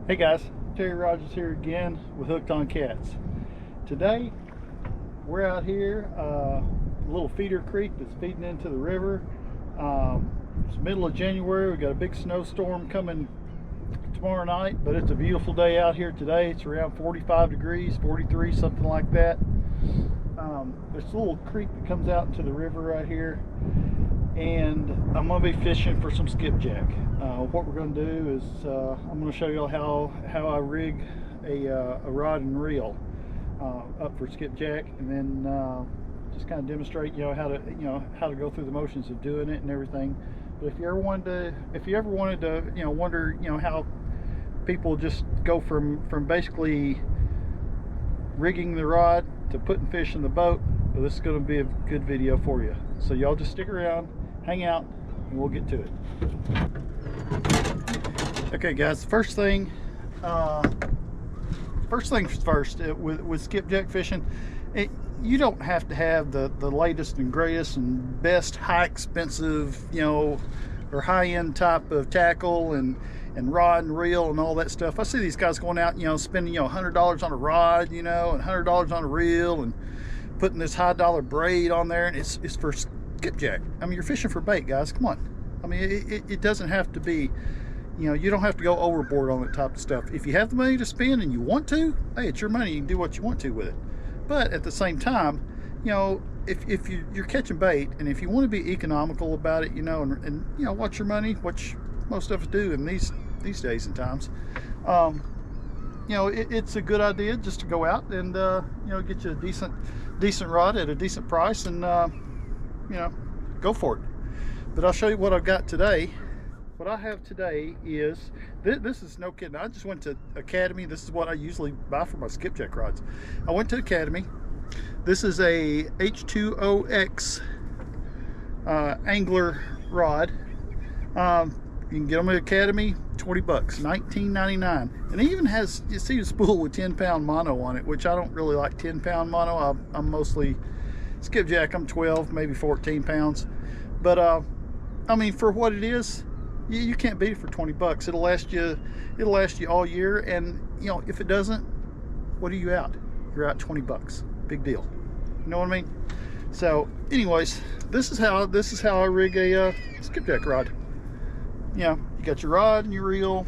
Hey guys, Terry Rogers here again with Hooked on Cats. Today we're out here, a little feeder creek that's feeding into the river. It's middle of January. We got a big snowstorm coming tomorrow night, but it's a beautiful day out here today. It's around 45 degrees, 43, something like that. There's a little creek that comes out into the river right here, and I'm going to be fishing for some skipjack. What we're going to do is I'm going to show you how I rig a rod and reel up for skipjack, and then just kind of demonstrate how to go through the motions of doing it and everything. But if you ever wanted to wonder how people just go from basically rigging the rod to putting fish in the boat, well, this is going to be a good video for you. So y'all just stick around, hang out, and we'll get to it. Okay guys, first things first, with skipjack fishing, you don't have to have the latest and greatest and best high expensive or high-end type of tackle and rod and reel and all that stuff. I see these guys going out spending $100 on a rod and $100 on a reel and putting this high dollar braid on there, and it's for skipjack. I mean, you're fishing for bait, guys. Come on. I mean, it doesn't have to be, you don't have to go overboard on that type of stuff. If you have the money to spend and you want to, hey, it's your money. You can do what you want to with it. But at the same time, if you're catching bait, and if you want to be economical about it, and watch your money, which most of us do in these days and times, it's a good idea just to go out and get you a decent rod at a decent price and go for it. But I'll show you what I've got today. What I have today is, this is no kidding. I just went to Academy. This is what I usually buy for my skipjack rods. I went to Academy. This is a H2OX angler rod. You can get them at Academy, 20 bucks, $19.99. And it even has, you see, a spool with 10-pound mono on it, which I don't really like 10-pound mono. I'm mostly skipjack. I'm 12, maybe 14 pounds. But I mean, for what it is, you can't beat it for 20 bucks. It'll last you all year. And if it doesn't, what are you out? You're out 20 bucks. Big deal. You know what I mean? So anyways, this is how I rig a skipjack rod. You got your rod and your reel,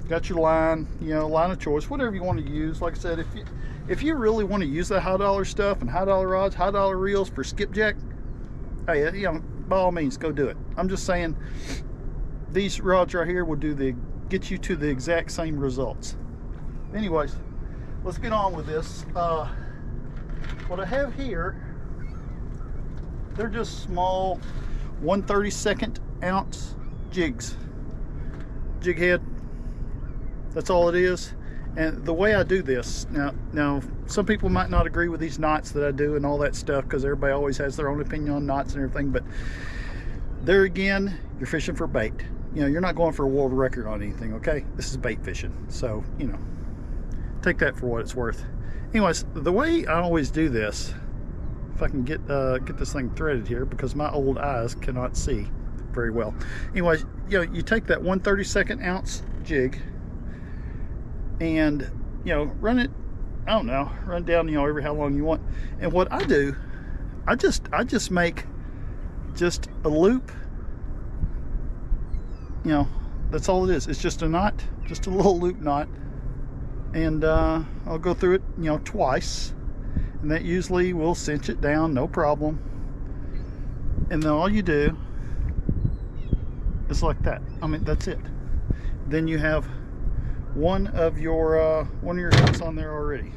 got your line, line of choice, whatever you want to use. Like I said, if you really want to use that high dollar stuff and high dollar rods, high dollar reels for skipjack, hey, by all means, go do it. I'm just saying, these rods right here will get you to the exact same results. Anyways, let's get on with this. What I have here, they're just small 1/32 ounce jigs, jig head. That's all it is. And the way I do this, now some people might not agree with these knots that I do and all that stuff, because everybody always has their own opinion on knots and everything, but there again, you're fishing for bait. You're not going for a world record on anything, okay? This is bait fishing, so take that for what it's worth. Anyways, the way I always do this, if I can get this thing threaded here, because my old eyes cannot see very well. Anyways, you take that 1/32 ounce jig and run it, I don't know, run down every how long you want. And what I do, I just make just a loop. That's all it is. It's just a knot, just a little loop knot. And I'll go through it twice, and that usually will cinch it down, no problem. And then all you do is like that. I mean, that's it. Then you have one of your hooks on there already.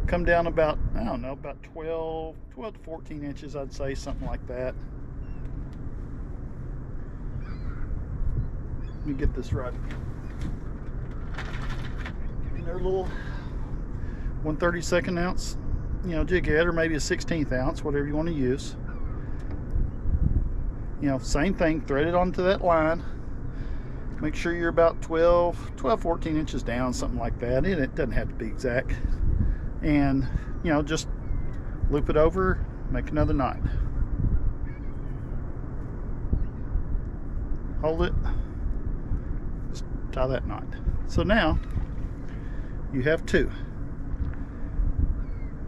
Come down about, I don't know, about 12 to 14 inches, I'd say, something like that. Let me get this right. And they're little 1/32 ounce, jig head, or maybe a 1/16 ounce, whatever you want to use. Same thing, thread it onto that line. Make sure you're about 14 inches down, something like that. And it doesn't have to be exact. And, just loop it over, make another knot. Hold it, tie that knot. So now you have two.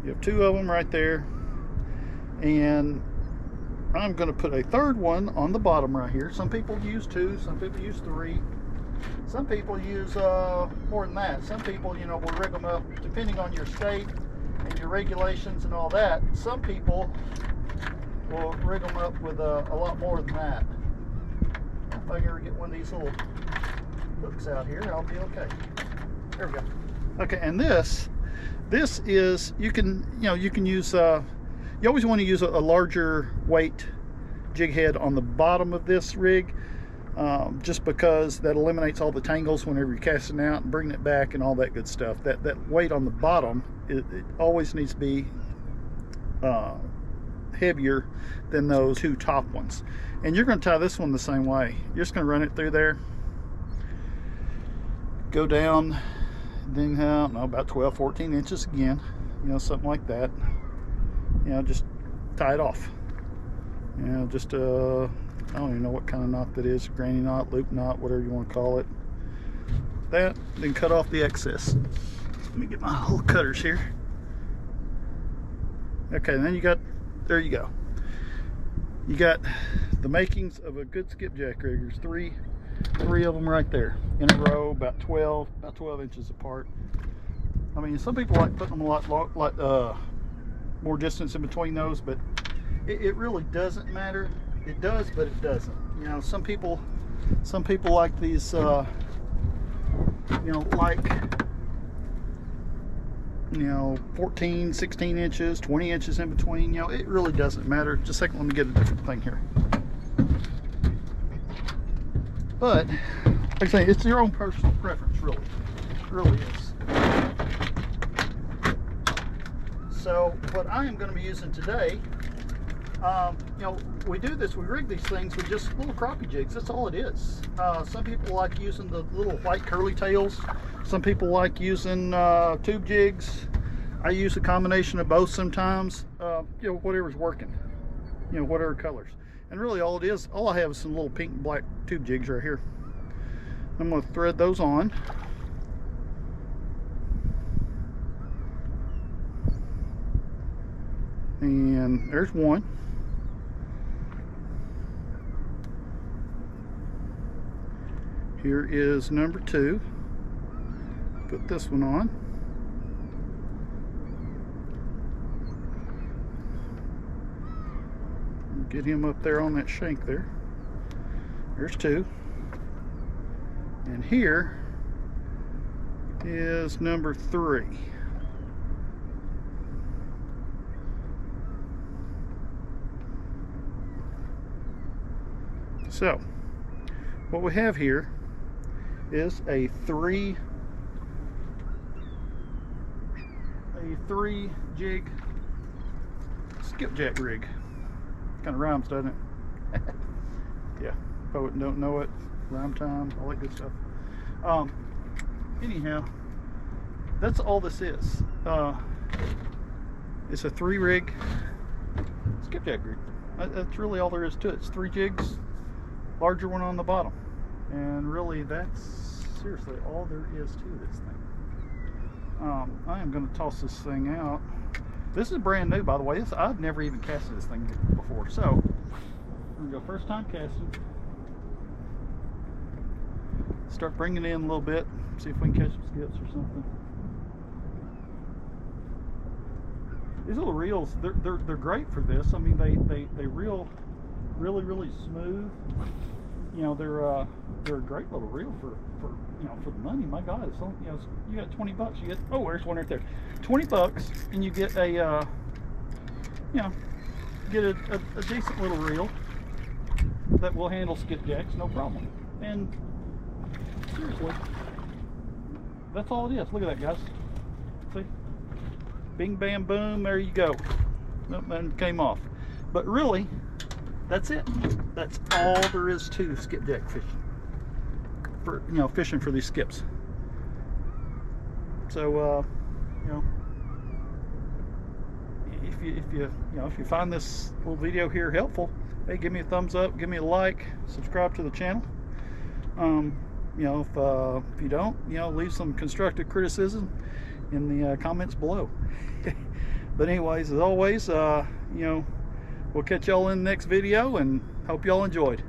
You have two of them right there, and I'm going to put a third one on the bottom right here. Some people use two, some people use three, some people use more than that. Some people, you know, will rig them up depending on your state and your regulations and all that. Some people will rig them up with a lot more than that. If I ever get one of these little hooks out here, I'll be okay. There we go. Okay, and this is, you can use, you always want to use a larger weight jig head on the bottom of this rig, just because that eliminates all the tangles whenever you're casting out and bringing it back and all that good stuff. That weight on the bottom, it always needs to be heavier than those two top ones. And you're going to tie this one the same way. You're just going to run it through there, go down, then about 12-14 inches again, you know, something like that. You know, just tie it off. You know, just I don't even know what kind of knot that is, granny knot, loop knot, whatever you want to call it. That, then cut off the excess. Let me get my little cutters here. Okay, and then you got, there you go. You got the makings of a good skipjack rig. There's three of them right there in a row, about 12 inches apart. I mean, some people like putting them a lot more distance in between those, but it really doesn't matter. It does, but it doesn't. You know, some people like these, you know, like, you know, 14, 16 inches, 20 inches in between. You know, it really doesn't matter. Just a second, let me get a different thing here. But like I say, it's your own personal preference, really. It really is. So what I am going to be using today, you know, we do this, we rig these things with just little crappie jigs. That's all it is. Some people like using the little white curly tails. Some people like using tube jigs. I use a combination of both sometimes. You know, whatever's working. You know, whatever colors. And really all it is, all I have is some little pink and black tube jigs right here. I'm going to thread those on. And there's one. Here is number two. Put this one on. Get him up there on that shank there. There's two. And here is number three. So what we have here is a three jig skipjack rig. Kind of rhymes, doesn't it? Yeah, poet don't know it, rhyme time, all that good stuff. Anyhow, that's all this is. It's a three rig skipjack rig. That's really all there is to it. It's three jigs, larger one on the bottom, and really that's seriously all there is to this thing. I am going to toss this thing out. This is brand new, by the way. I've never even casted this thing before, so I'm going to go first time casting. Start bringing it in a little bit, see if we can catch some skips or something. These little reels, they're great for this. I mean, they reel really smooth. You know, they're a great little reel for you know, for the money. My God, it's only, you know, you got 20 bucks. You get, oh, there's one right there. 20 bucks, and you get a you know, get a decent little reel that will handle skipjacks, no problem. And seriously, that's all it is. Look at that, guys. See? Bing, bam, boom. There you go. And came off. But really, that's it. That's all there is to skipjack fishing. For, you know, fishing for these skips. So, you know, if you find this little video here helpful, hey, give me a thumbs up, give me a like, subscribe to the channel. you know, if you don't, you know, leave some constructive criticism in the comments below. But anyways, as always, you know, we'll catch y'all in the next video, and hope y'all enjoyed.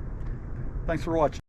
Thanks for watching.